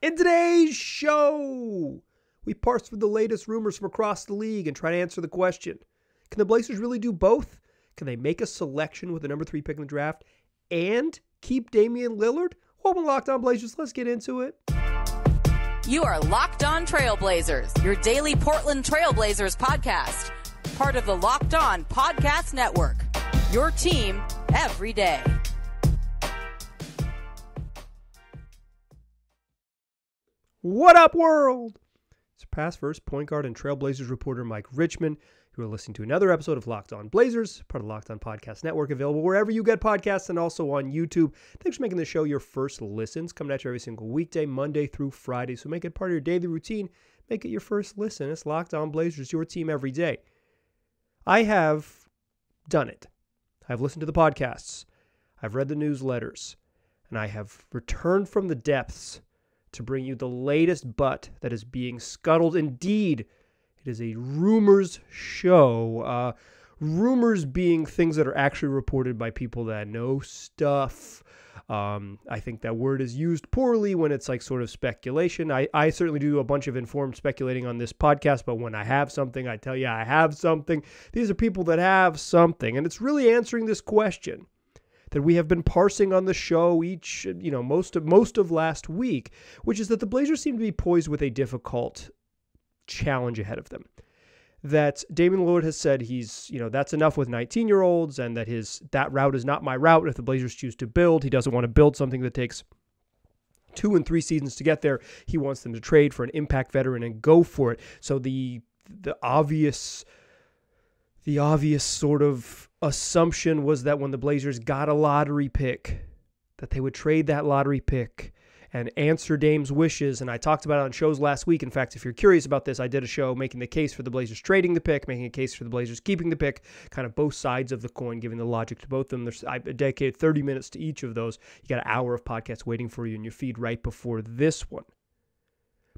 In today's show, we parse through the latest rumors from across the league and try to answer the question, can the Blazers really do both? Can they make a selection with the number 3 pick in the draft and keep Damian Lillard? Welcome to Locked On Blazers. Let's get into it. You are Locked On Trailblazers, your daily Portland Trailblazers podcast. Part of the Locked On Podcast Network, your team every day. What up, world? It's past first point guard and Trailblazers reporter Mike Richman. You are listening to another episode of Locked On Blazers, part of the Locked On Podcast Network, available wherever you get podcasts and also on YouTube. Thanks for making the show your first listens. Coming at you every single weekday, Monday through Friday. So make it part of your daily routine. Make it your first listen. It's Locked On Blazers, your team every day. I have done it. I've listened to the podcasts. I've read the newsletters. And I have returned from the depths to bring you the latest butt that is being scuttled. Indeed, it is a rumors show. Rumors being things that are actually reported by people that know stuff. I think that word is used poorly when it's like sort of speculation. I certainly do a bunch of informed speculating on this podcast, but when I have something, I tell you I have something. These are people that have something, and it's really answering this question that we have been parsing on the show most of last week, which is that the Blazers seem to be poised with a difficult challenge ahead of them. That Damian Lillard has said that's enough with 19-year-olds, and that route is not my route. If the Blazers choose to build, he doesn't want to build something that takes 2 and 3 seasons to get there. He wants them to trade for an impact veteran and go for it. So the obvious sort of assumption was that when the Blazers got a lottery pick, that they would trade that lottery pick and answer Dame's wishes. And I talked about it on shows last week. In fact, if you're curious about this, I did a show making the case for the Blazers trading the pick, making a case for the Blazers keeping the pick, kind of both sides of the coin, giving the logic to both of them. I dedicated 30 minutes to each of those. You got an hour of podcasts waiting for you in your feed right before this one.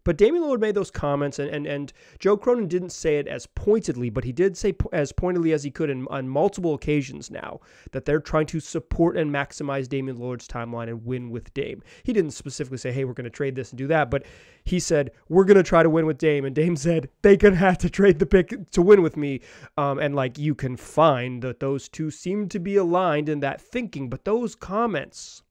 But Damian Lillard made those comments, and Joe Cronin didn't say it as pointedly, but he did say as pointedly as he could on multiple occasions now that they're trying to support and maximize Damian Lillard's timeline and win with Dame. He didn't specifically say, hey, we're going to trade this and do that, but he said, we're going to try to win with Dame, and Dame said, they're going to have to trade the pick to win with me, and you can find that those two seem to be aligned in that thinking, but those comments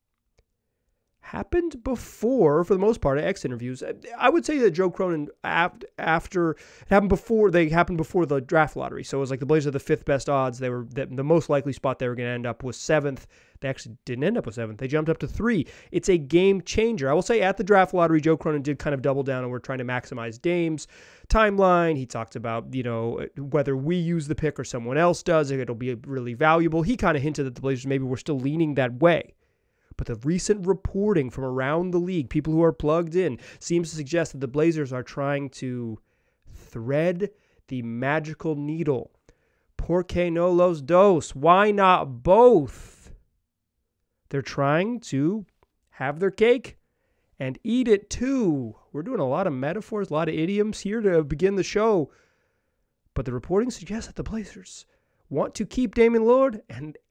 happened before, for the most part, at X interviews. I would say that Joe Cronin, after it happened before the draft lottery. So it was like the Blazers are the 5th best odds. They were the most likely spot they were going to end up was 7th. They actually didn't end up with 7th. They jumped up to 3. It's a game changer. I will say at the draft lottery, Joe Cronin did kind of double down and we're trying to maximize Dame's timeline. He talked about, whether we use the pick or someone else does, it'll be really valuable. He kind of hinted that the Blazers maybe were still leaning that way. But the recent reporting from around the league, people who are plugged in, seems to suggest that the Blazers are trying to thread the magical needle. Por qué no los dos? Why not both? They're trying to have their cake and eat it too. We're doing a lot of metaphors, a lot of idioms here to begin the show. But the reporting suggests that the Blazers want to keep Damian Lillard,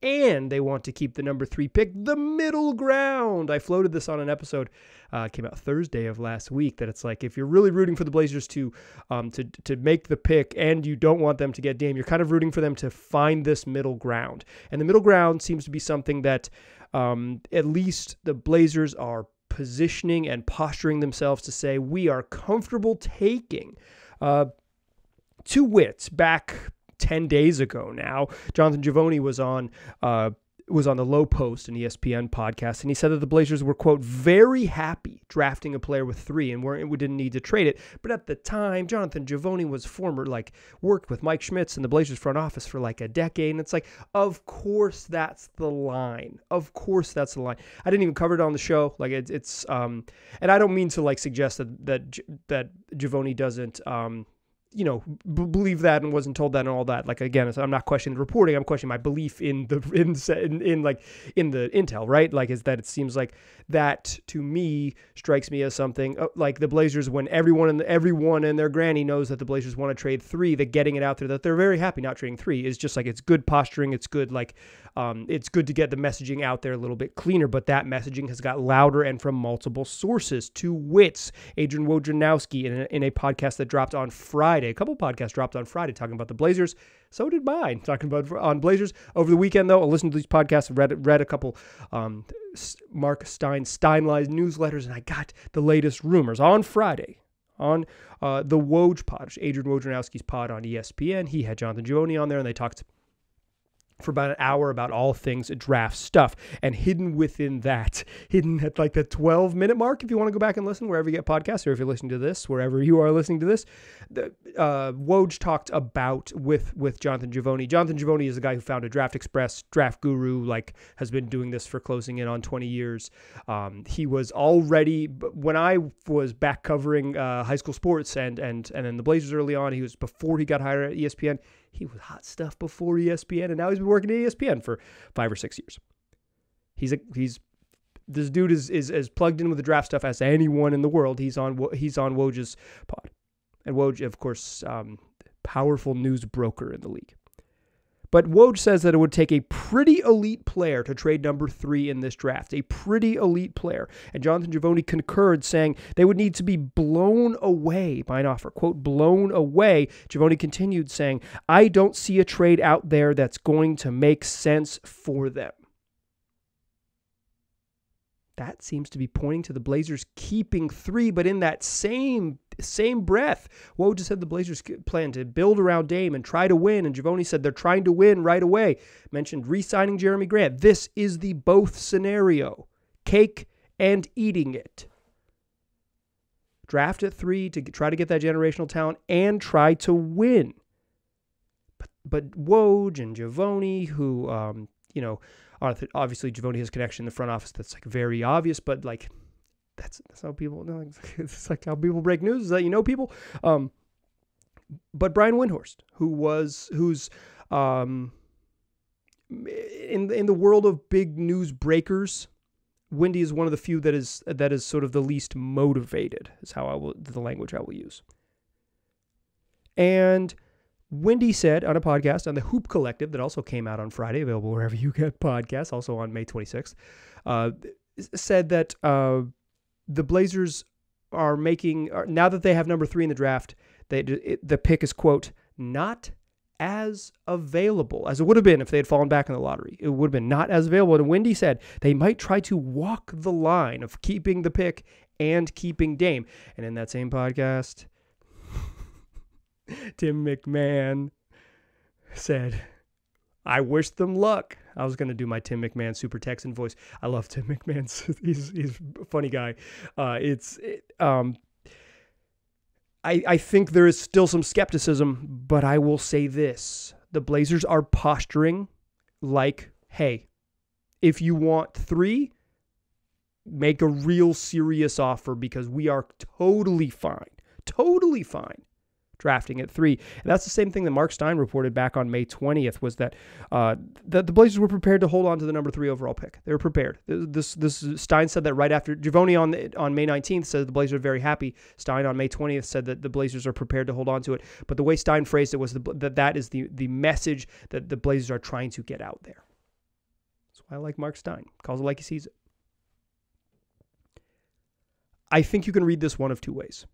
and they want to keep the number 3 pick, the middle ground. I floated this on an episode, came out Thursday of last week, that it's like if you're really rooting for the Blazers to make the pick and you don't want them to get Dame, you're kind of rooting for them to find this middle ground. And the middle ground seems to be something that at least the Blazers are positioning and posturing themselves to say, we are comfortable taking. To wit, back 10 days ago now, Jonathan Giovanni was on the Low Post, an ESPN podcast, and he said that the Blazers were, quote, very happy drafting a player with 3 and we didn't need to trade it. But at the time, Jonathan Giovanni was worked with Mike Schmitz in the Blazers front office for a decade, and it's like, of course that's the line. Of course that's the line. I didn't even cover it on the show. And I don't mean to suggest that Giovanni doesn't believe that and wasn't told that and all that. Again, I'm not questioning the reporting. I'm questioning my belief in the intel, right? Is that it seems like that to me strikes me as something like the Blazers, when everyone and their granny knows that the Blazers want to trade 3, that getting it out there that they're very happy not trading 3 is just it's good posturing. It's good it's good to get the messaging out there a little bit cleaner, but that messaging has got louder and from multiple sources. Two wits, Adrian Wojnarowski in a podcast that dropped on Friday. A couple podcasts dropped on Friday talking about the Blazers. So did mine, talking about on Blazers. Over the weekend, though, I listened to these podcasts, read a couple Mark Stein Lies newsletters, and I got the latest rumors on Friday on the Woj pod, Adrian Wojnarowski's pod on ESPN. He had Jonathan Giovanni on there, and they talked for about an hour about all things draft stuff. And hidden at like the 12-minute mark, if you want to go back and listen wherever you get podcasts, or if you're listening to this, wherever you are listening to this, Woj talked about with Jonathan Giovanni. Jonathan Giovanni is the guy who founded Draft Express, Draft Guru, like has been doing this for closing in on 20 years. He was already, when I was back covering high school sports and then the Blazers early on, before he got hired at ESPN, he was hot stuff before ESPN, and now he's been working at ESPN for 5 or 6 years. This dude is as plugged in with the draft stuff as anyone in the world. He's on Woj's pod, and Woj, of course, powerful news broker in the league. But Woj says that it would take a pretty elite player to trade number 3 in this draft. A pretty elite player. And Jonathan Giovanni concurred, saying they would need to be blown away by an offer. Quote, blown away. Giovanni continued saying, I don't see a trade out there that's going to make sense for them. That seems to be pointing to the Blazers keeping 3, but in that same breath, Woj just said the Blazers plan to build around Dame and try to win, and Giovanni said they're trying to win right away. Mentioned re-signing Jeremy Grant. This is the both scenario. Cake and eating it. Draft at 3 to try to get that generational talent and try to win. But Woj and Giovanni, who, obviously Giovanni has connection in the front office that's like very obvious, but like that's how people know. It's like how people break news, is that people. But Brian Windhorst, who's in the world of big news breakers, Windy is one of the few that is sort of the least motivated, is the language I will use. And Windy said on a podcast on the Hoop Collective that also came out on Friday, available wherever you get podcasts, also on May 26th, said that the Blazers are making, now that they have number 3 in the draft, the pick is, quote, not as available as it would have been if they had fallen back in the lottery. It would have been not as available. And Windy said they might try to walk the line of keeping the pick and keeping Dame. And in that same podcast, Tim McMahon said, I wish them luck. I was going to do my Tim McMahon Super Texan voice. I love Tim McMahon. He's a funny guy. I think there is still some skepticism, but I will say this. The Blazers are posturing like, hey, if you want 3, make a real serious offer, because we are totally fine drafting at 3. And that's the same thing that Mark Stein reported back on May 20th, was that the Blazers were prepared to hold on to the number 3 overall pick. They were prepared. This Stein said that right after Giovanni on May 19th said the Blazers are very happy. Stein on May 20th said that the Blazers are prepared to hold on to it. But the way Stein phrased it was that is the message that the Blazers are trying to get out there. That's why I like Mark Stein. Calls it like he sees it. I think you can read this one of 2 ways.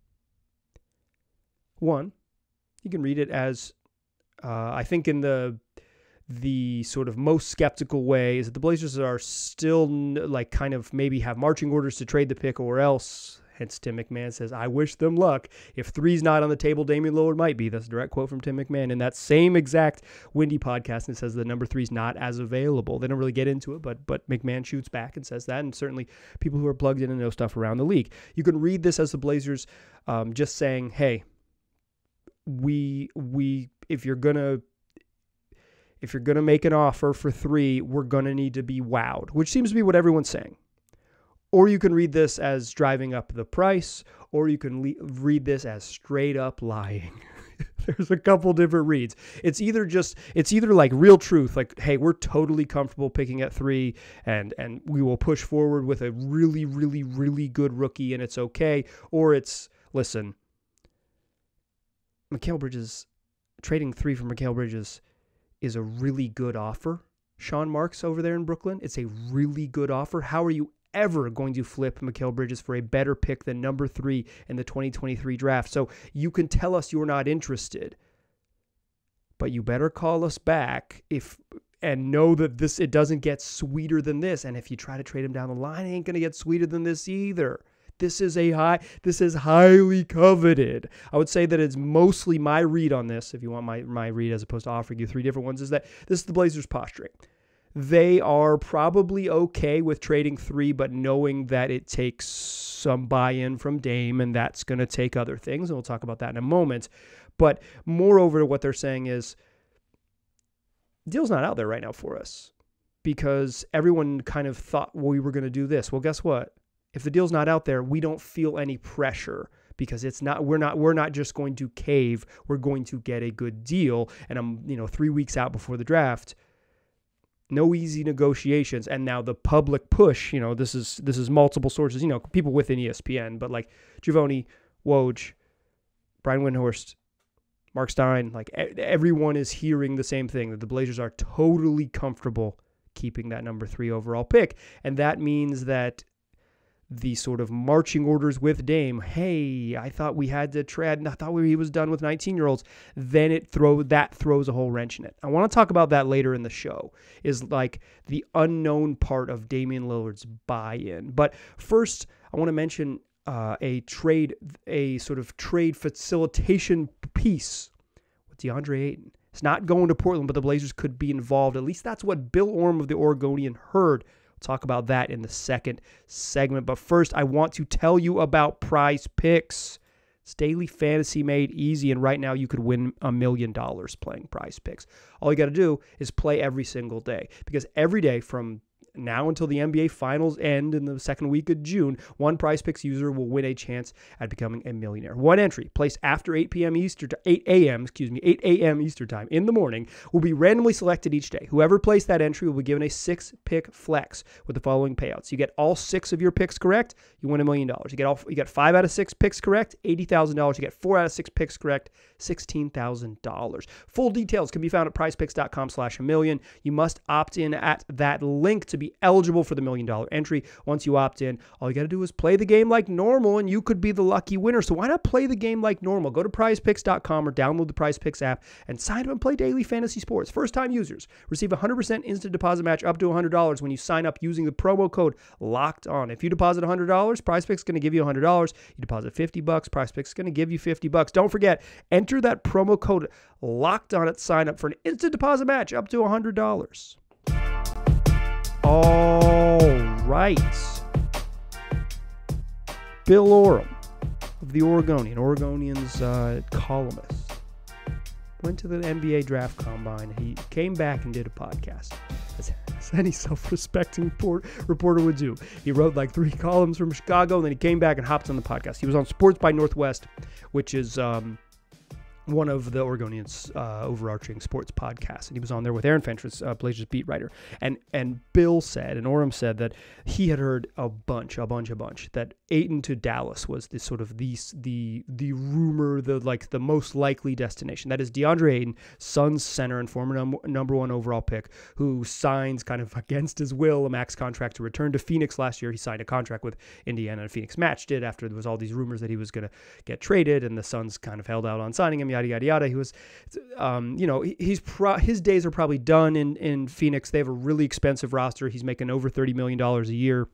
One, you can read it as, I think in the sort of most skeptical way, is that the Blazers are still like kind of maybe have marching orders to trade the pick, or else, hence Tim McMahon says, I wish them luck. If 3's not on the table, Damian Lillard might be. That's a direct quote from Tim McMahon in that same exact Windy podcast, and it says the number 3's not as available. They don't really get into it, but McMahon shoots back and says that, and certainly people who are plugged in and know stuff around the league. You can read this as the Blazers just saying, hey, we if you're gonna make an offer for 3, we're gonna need to be wowed, which seems to be what everyone's saying. Or you can read this as driving up the price, or you can read this as straight up lying. There's a couple different reads. It's either like real truth, like, hey, we're totally comfortable picking at 3, and we will push forward with a really, really, really good rookie, and it's okay. Or it's, listen, Mikal Bridges, trading 3 for Mikal Bridges is a really good offer, Sean Marks over there in Brooklyn. It's a really good offer. How are you ever going to flip Mikal Bridges for a better pick than number 3 in the 2023 draft? So you can tell us you're not interested, but you better call us back and know that it doesn't get sweeter than this. And if you try to trade him down the line, it ain't going to get sweeter than this either. This is highly coveted. I would say that it's mostly my read on this, if you want my read as opposed to offering you 3 different ones, is that this is the Blazers posturing. They are probably okay with trading 3, but knowing that it takes some buy-in from Dame, and that's going to take other things, and we'll talk about that in a moment. But moreover, what they're saying is, deal's not out there right now for us because everyone kind of thought we were going to do this. Well, guess what? If the deal's not out there, we don't feel any pressure because we're not just going to cave. We're going to get a good deal. And I'm, 3 weeks out before the draft. No easy negotiations. And now the public push, this is multiple sources, people within ESPN, but like Giovanni, Woj, Brian Windhorst, Mark Stein, like everyone is hearing the same thing, that the Blazers are totally comfortable keeping that number 3 overall pick. And that means that the sort of marching orders with Dame, hey, I thought we had to trade, and I thought he was done with 19-year-olds, then that throws a whole wrench in it. I want to talk about that later in the show, is like the unknown part of Damian Lillard's buy-in. But first, I want to mention a sort of trade facilitation piece with DeAndre Ayton. It's not going to Portland, but the Blazers could be involved. At least that's what Bill Orm of the Oregonian heard. We'll talk about that in the second segment. But first, I want to tell you about PrizePicks. It's daily fantasy made easy, and right now you could win $1 million playing PrizePicks. All you got to do is play every single day, because every day from now until the NBA Finals end in the second week of June, one PrizePicks user will win a chance at becoming a millionaire. One entry placed after 8 a.m. Eastern time in the morning will be randomly selected each day. Whoever placed that entry will be given a 6-pick flex with the following payouts. You get all 6 of your picks correct, you win $1 million. You get 5 out of 6 picks correct, $80,000. You get 4 out of 6 picks correct, $16,000. Full details can be found at prizepicks.com/1million. You must opt in at that link to be eligible for the $1 million entry. Once you opt in, all you got to do is play the game like normal, and you could be the lucky winner. So why not play the game like normal? Go to prizepicks.com or download the PrizePicks app and sign up and play daily fantasy sports. First-time users receive a 100% instant deposit match up to $100 when you sign up using the promo code LOCKEDON. If you deposit $100, PrizePicks is going to give you $100. You deposit $50, PrizePicks is going to give you $50. Don't forget, enter that promo code LOCKEDON at sign up for an instant deposit match up to $100. All right. Bill Orem of the Oregonian's columnist, went to the NBA draft combine. He came back and did a podcast, as any self-respecting reporter would do. He wrote like 3 columns from Chicago, and then he came back and hopped on the podcast. He was on Sports by Northwest, which is one of the Oregonian's overarching sports podcasts. And he was on there with Aaron Fentress, Blazers beat writer. And Bill said, and Orem said, that he had heard a bunch, that Ayton to Dallas was the sort of the rumor, the most likely destination. That is DeAndre Ayton, Suns center and former number 1 overall pick, who signs kind of against his will a max contract to return to Phoenix last year. He signed a contract with Indiana, and Phoenix matched it after there was all these rumors that he was going to get traded, and the Suns kind of held out on signing him. Yada, yada, yada. He was, his days are probably done in Phoenix. They have a really expensive roster. He's making over $30 million a year.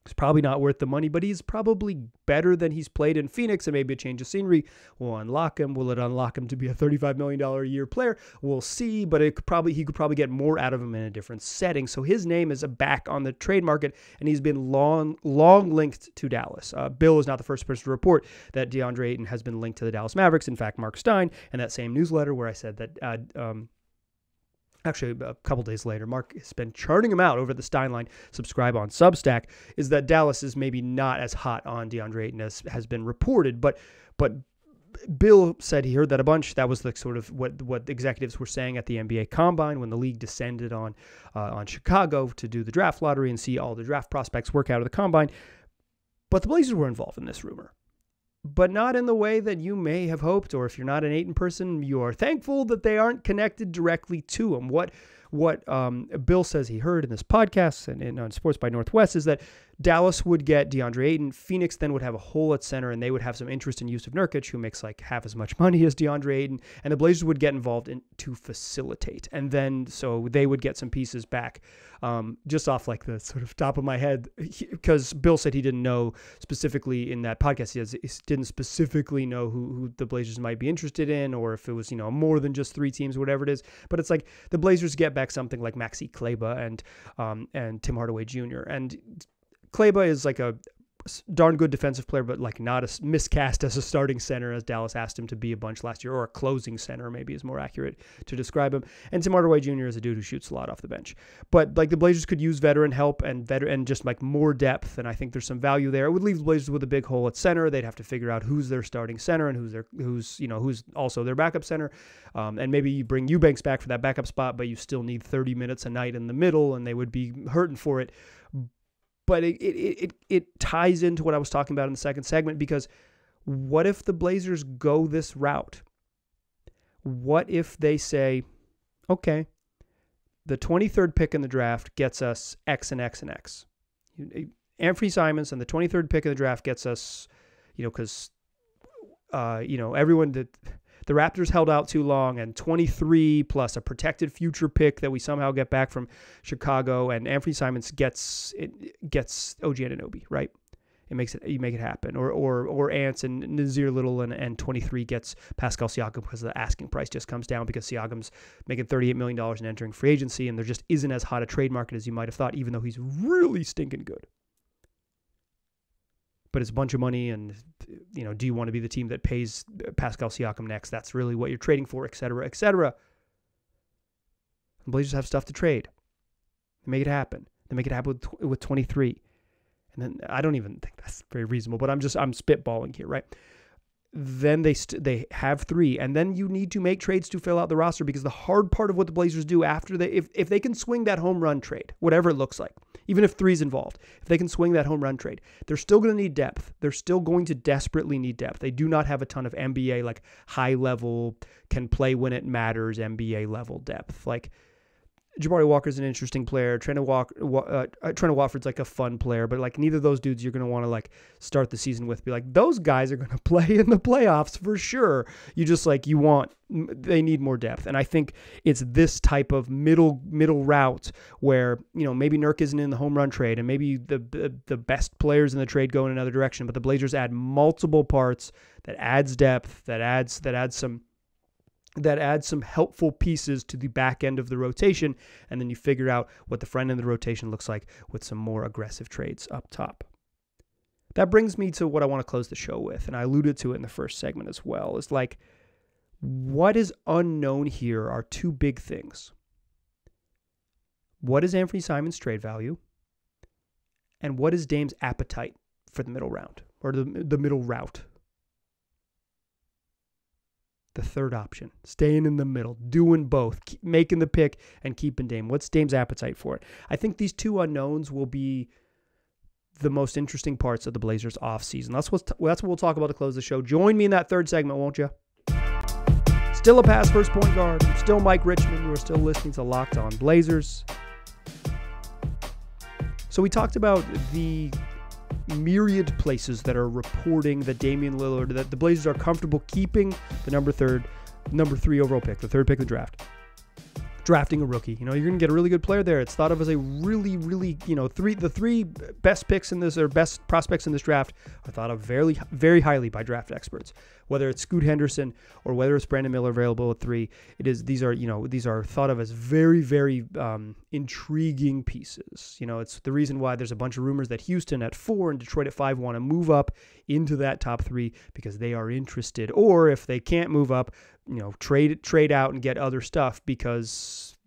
It's probably not worth the money, but he's probably better than he's played in Phoenix, and maybe a change of scenery will unlock him. Will it unlock him to be a $35 million a year player? We'll see, but he could probably get more out of him in a different setting. So his name is back on the trade market, and he's been long linked to Dallas. Bill is not the first person to report that DeAndre Ayton has been linked to the Dallas Mavericks. In fact, Mark Stein, in that same newsletter where I said that actually, a couple days later, Mark has been churning him out over the Stein line. Subscribe on Substack. Is that Dallas is maybe not as hot on DeAndre Ayton as has been reported, but Bill said he heard that a bunch. That was the sort of what the executives were saying at the NBA Combine when the league descended on Chicago to do the draft lottery and see all the draft prospects work out of the Combine. But the Blazers were involved in this rumor, but not in the way that you may have hoped, or if you're not an Ayton person, you are thankful that they aren't connected directly to him. What what Bill says he heard in this podcast and on Sports by Northwest is that Dallas would get DeAndre Ayton. Phoenix then would have a hole at center, and they would have some interest in Jusuf Nurkic, who makes like half as much money as DeAndre Ayton, and the Blazers would get involved in to facilitate. And then so they would get some pieces back, just off like the sort of top of my head, because Bill said he didn't know specifically in that podcast. He didn't specifically know who the Blazers might be interested in, or if it was, more than just 3 teams, whatever it is. But it's like the Blazers get back something like Maxi Kleber and Tim Hardaway Jr. And Kleber is like a darn good defensive player, but like not a miscast as a starting center, as Dallas asked him to be a bunch last year, or a closing center maybe is more accurate to describe him. And Tim Hardaway Jr. is a dude who shoots a lot off the bench. But like the Blazers could use veteran help and just like more depth, and I think there's some value there. It would leave the Blazers with a big hole at center. They'd have to figure out who's their starting center and who's also their backup center. And maybe you bring Eubanks back for that backup spot, but you still need 30 minutes a night in the middle, and they would be hurting for it. But it ties into what I was talking about in the second segment, because what if the Blazers go this route? What if they say, okay, the 23rd pick in the draft gets us X and X and X. Anthony Simons and the 23rd pick in the draft gets us, because, everyone that the Raptors held out too long, and 23 plus a protected future pick that we somehow get back from Chicago, and Anthony Simons gets OG Anunoby, right? You make it happen, or Ants and Nazir Little and 23 gets Pascal Siakam, because the asking price just comes down because Siakam's making $38 million and entering free agency, and there just isn't as hot a trade market as you might have thought, even though he's really stinking good. But it's a bunch of money, and, do you want to be the team that pays Pascal Siakam next? That's really what you're trading for, et cetera, et cetera. The Blazers have stuff to trade. They make it happen. They make it happen with 23. And then I don't even think that's very reasonable, but I'm spitballing here, right? Then they have 3, and then you need to make trades to fill out the roster, because the hard part of what the Blazers do after if they can swing that home run trade, whatever it looks like, even if 3's involved, if they can swing that home run trade, they're still going to need depth. They're still going to desperately need depth. They do not have a ton of NBA, like high level, can play when it matters, NBA level depth. Like Jabari Walker's an interesting player. Trent Watford's like a fun player, but like neither of those dudes you're going to want to like start the season with. Be like, those guys are going to play in the playoffs for sure. They need more depth. And I think it's this type of middle route where, maybe Nurk isn't in the home run trade, and maybe the best players in the trade go in another direction, but the Blazers add multiple parts that adds depth, that adds some helpful pieces to the back end of the rotation, and then you figure out what the front end of the rotation looks like with some more aggressive trades up top. That brings me to what I want to close the show with, and I alluded to it in the first segment as well, is like, what is unknown here are 2 big things. What is Anthony Simons' trade value? And what is Dame's appetite for the middle round, or the middle route? The third option, staying in the middle, doing both, making the pick and keeping Dame. What's Dame's appetite for it? I think these 2 unknowns will be the most interesting parts of the Blazers offseason. That's what we'll talk about to close the show. Join me in that third segment, won't you? Still a pass first point guard. I'm still Mike Richmond. You are still listening to Locked On Blazers. So we talked about the myriad places that are reporting that Damian Lillard, that the Blazers are comfortable keeping the number 3 overall pick, the 3rd pick of the draft. Drafting a rookie. You're going to get a really good player there. It's thought of as a really, really, the 3 best picks in this, or best prospects in this draft are thought of very, very highly by draft experts. Whether it's Scoot Henderson or whether it's Brandon Miller available at 3, these are thought of as very, very intriguing pieces. It's the reason why there's a bunch of rumors that Houston at 4 and Detroit at 5 want to move up into that top 3 because they are interested. Or if they can't move up, trade out and get other stuff, because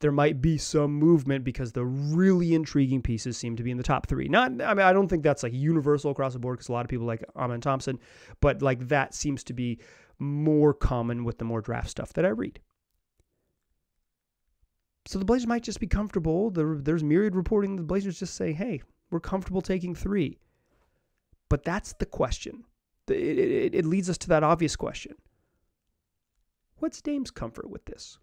there might be some movement because the really intriguing pieces seem to be in the top 3. I don't think that's like universal across the board, because a lot of people like Amen Thompson, but like that seems to be more common with the more draft stuff that I read. So the Blazers might just be comfortable. There's myriad reporting the Blazers just say, hey, we're comfortable taking 3. But that's the question. It leads us to that obvious question. What's Dame's comfort with this?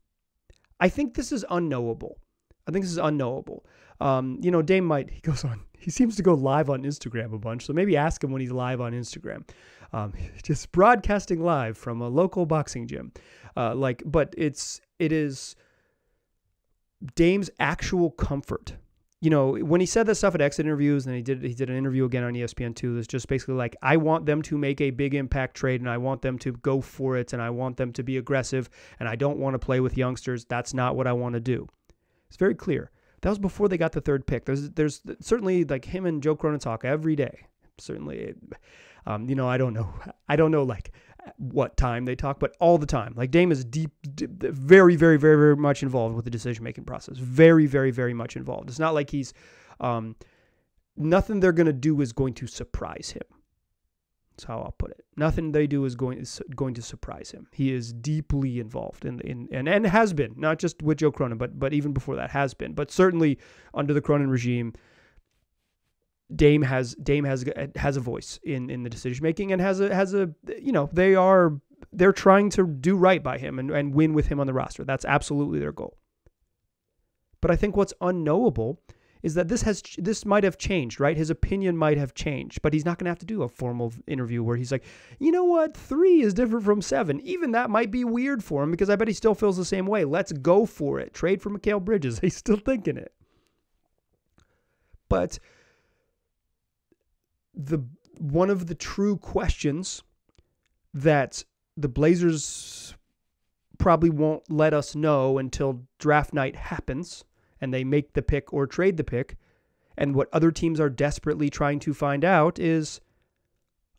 I think this is unknowable. Dame he seems to go live on Instagram a bunch. So maybe ask him when he's live on Instagram. Just broadcasting live from a local boxing gym. But it is Dame's actual comfort. When he said that stuff at exit interviews, and he did an interview again on ESPN2, it's just basically like, I want them to make a big impact trade, and I want them to go for it, and I want them to be aggressive, and I don't want to play with youngsters. That's not what I want to do. It's very clear. That was before they got the third pick. There's certainly, like, him and Joe Cronin talk every day. Certainly, I don't know like what time they talk, but all the time. Like, Dame is very, very, very, very much involved with the decision-making process. Very, very, very much involved. It's not like he's, nothing they're going to do is going to surprise him. That's how I'll put it. Nothing they do is going to surprise him. He is deeply involved and has been, not just with Joe Cronin, but even before that has been. But certainly under the Cronin regime, Dame has a voice in the decision making, and has a they're trying to do right by him and win with him on the roster. That's absolutely their goal. But I think what's unknowable is that this might have changed, right? His opinion might have changed, but he's not going to have to do a formal interview where he's like, you know what, 3 is different from 7. Even that might be weird for him, because I bet he still feels the same way. Let's go for it. Trade for Mikal Bridges. He's still thinking it. But one of the true questions that the Blazers probably won't let us know until draft night happens and they make the pick or trade the pick, and what other teams are desperately trying to find out is,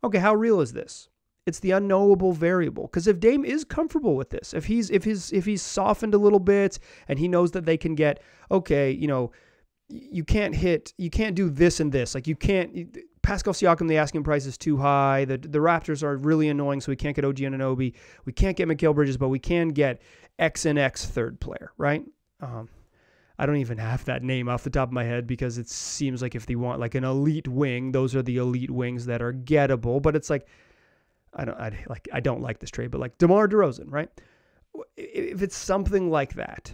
okay, how real is this? It's the unknowable variable. Because if Dame is comfortable with this, if he's softened a little bit and he knows that they can get, okay, you can't do this and this. Like, you can't, Pascal Siakam, the asking price is too high. The Raptors are really annoying, so we can't get OG Anunoby. We can't get Mikal Bridges, but we can get X and X third player, right? I don't even have that name off the top of my head, because it seems like if they want like an elite wing, those are the elite wings that are gettable. But it's like, I don't like this trade, but like DeMar DeRozan, right? If it's something like that,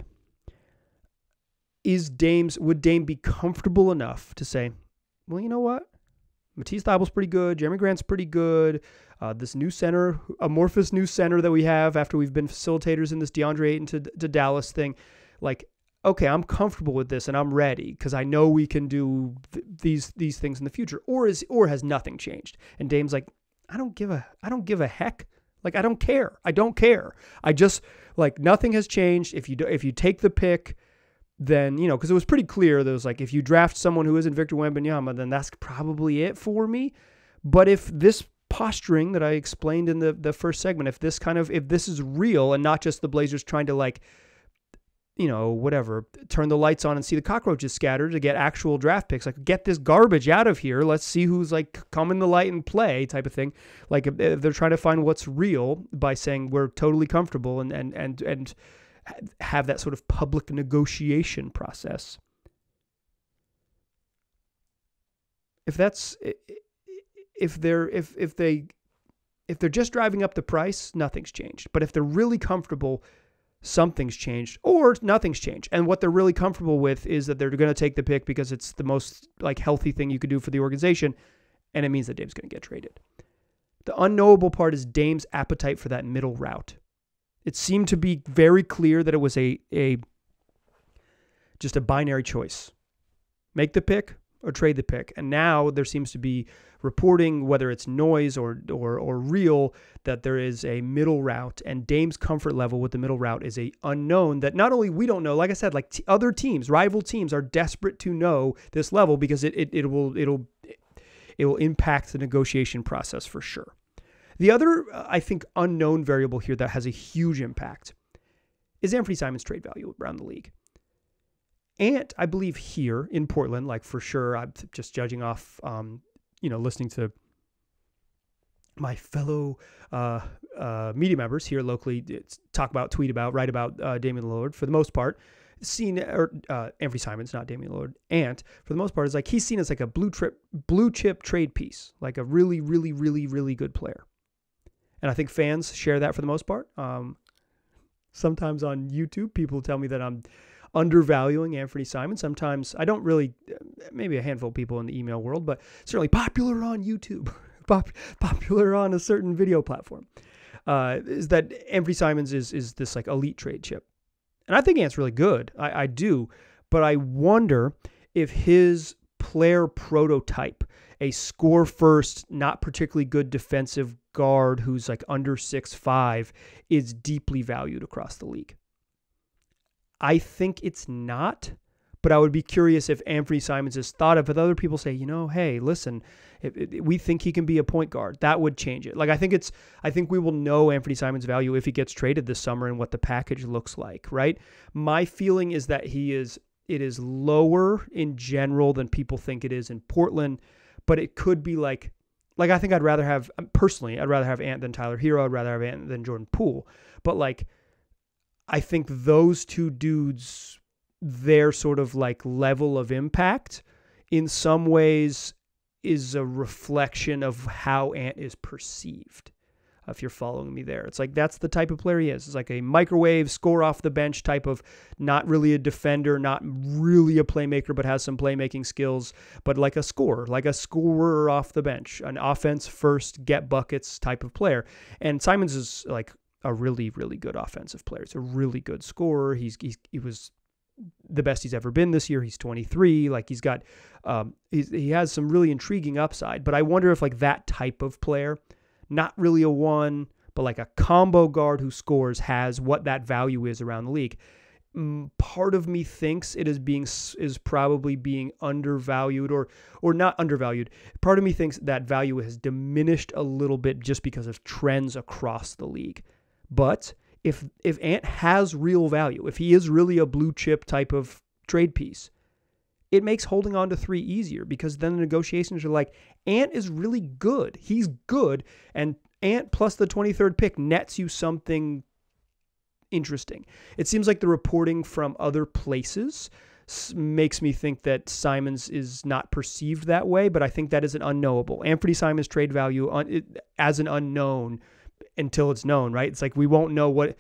would Dame be comfortable enough to say, well, you know what? Matisse Thybulle's pretty good. Jeremy Grant's pretty good. This new center, amorphous new center that we have after we've been facilitators in this DeAndre Ayton to Dallas thing, like, okay, I'm comfortable with this and I'm ready because I know we can do these things in the future. Or has nothing changed? And Dame's like, I don't give a heck. Like, I don't care. I just, like, nothing has changed. If you take the pick, then, because it was pretty clear that it was like, if you draft someone who isn't Victor Wembanyama, then that's probably it for me. But if this posturing that I explained in the first segment, if this is real and not just the Blazers trying to, like, turn the lights on and see the cockroaches scatter to get actual draft picks, like, get this garbage out of here. Let's see who's, like, come in the light and play type of thing. Like, if they're trying to find what's real by saying we're totally comfortable and have that sort of public negotiation process. If they're just driving up the price, nothing's changed. But if they're really comfortable, something's changed or nothing's changed. And what they're really comfortable with is that they're going to take the pick because it's the most, like, healthy thing you could do for the organization. And it means that Dame's going to get traded. The unknowable part is Dame's appetite for that middle route. It seemed to be very clear that it was just a binary choice. Make the pick or trade the pick. And now there seems to be reporting, whether it's noise or real, that there is a middle route, and Dame's comfort level with the middle route is a unknown that not only we don't know, like I said, like other teams, rival teams are desperate to know this level because it will impact the negotiation process for sure. The other, I think, unknown variable here that has a huge impact is Anthony Simons' trade value around the league. And I believe here in Portland, like, for sure, I'm just judging off, listening to my fellow media members here locally talk about, tweet about, write about Damian Lillard, for the most part, Anthony Simons, not Damian Lillard, and for the most part, is like, he's seen as like a blue chip trade piece, like a really, really, really, really good player. And I think fans share that for the most part. Sometimes on YouTube, people tell me that I'm undervaluing Anthony Simons. Sometimes I don't really, maybe a handful of people in the email world, but certainly popular on YouTube, popular on a certain video platform, is that Anthony Simons is this like elite trade chip. And I think Ant's really good. I do. But I wonder if his player prototype, a score first, not particularly good defensive guard who's like under 6'5", is deeply valued across the league. I think it's not, but I would be curious if Anthony Simons is thought of, with other people say, hey, listen, we think he can be a point guard. That would change it. Like, I think we will know Anthony Simons' value if he gets traded this summer and what the package looks like, right? My feeling is that it is lower in general than people think it is in Portland, but it could be like I think I'd rather have Ant than Tyler Hero. I'd rather have Ant than Jordan Poole. But like, I think those two dudes, their sort of like level of impact in some ways is a reflection of how Ant is perceived. If you're following me there, it's like, that's the type of player he is. It's like a microwave, score off the bench type of, not really a defender, not really a playmaker, but has some playmaking skills, but like a scorer off the bench, an offense first, get buckets type of player. And Simons is like a really, really good offensive player. He's a really good scorer. He was the best he's ever been this year. He's 23. Like, he's got, he has some really intriguing upside, but I wonder if like that type of player, not really a one, but like a combo guard who scores, has what that value is around the league. Part of me thinks it is probably being undervalued or not undervalued. Part of me thinks that value has diminished a little bit just because of trends across the league. But if Ant has real value, if he is really a blue chip type of trade piece, it makes holding on to 3 easier, because then the negotiations are like, Ant is really good. He's good. And Ant plus the 23rd pick nets you something interesting. It seems like the reporting from other places makes me think that Simons is not perceived that way, but I think that is an unknowable. Anthony Simons' trade value as an unknown until it's known, right? It's like, we won't know what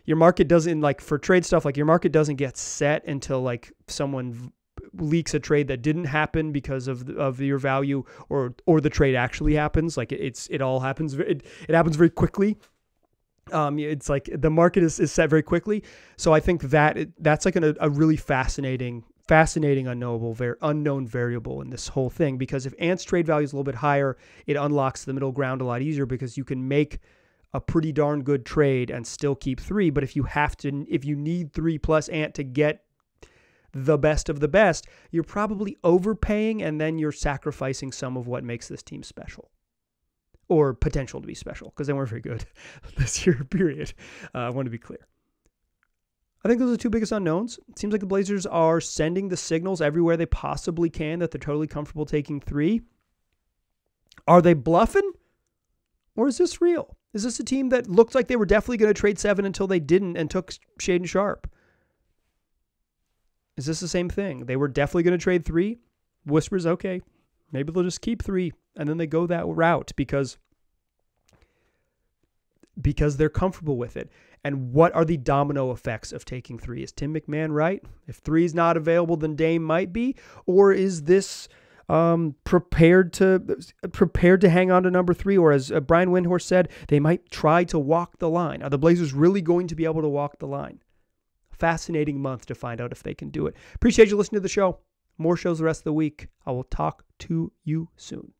your market doesn't, like for trade stuff, like your market doesn't get set until like someone leaks a trade that didn't happen because of your value, or the trade actually happens. Like it all happens. It happens very quickly. It's like the market is set very quickly. So I think that's like a really fascinating unknown variable in this whole thing, because if Ant's trade value is a little bit higher, it unlocks the middle ground a lot easier, because you can make a pretty darn good trade and still keep 3. But if you need 3 plus Ant to get the best of the best, you're probably overpaying, and then you're sacrificing some of what makes this team special, or potential to be special, because they weren't very good this year, period. I want to be clear. I think those are the 2 biggest unknowns. It seems like the Blazers are sending the signals everywhere they possibly can that they're totally comfortable taking 3. Are they bluffing? Or is this real? Is this a team that looked like they were definitely going to trade 7 until they didn't and took Shaedon Sharpe? Is this the same thing? They were definitely going to trade 3. Whispers, okay, maybe they'll just keep 3. And then they go that route because they're comfortable with it. And what are the domino effects of taking 3? Is Tim McMahon right? If 3 is not available, then Dame might be. Or is this prepared to hang on to number 3? Or as Brian Windhorst said, they might try to walk the line. Are the Blazers really going to be able to walk the line? Fascinating month to find out if they can do it. Appreciate you listening to the show. More shows the rest of the week. I will talk to you soon.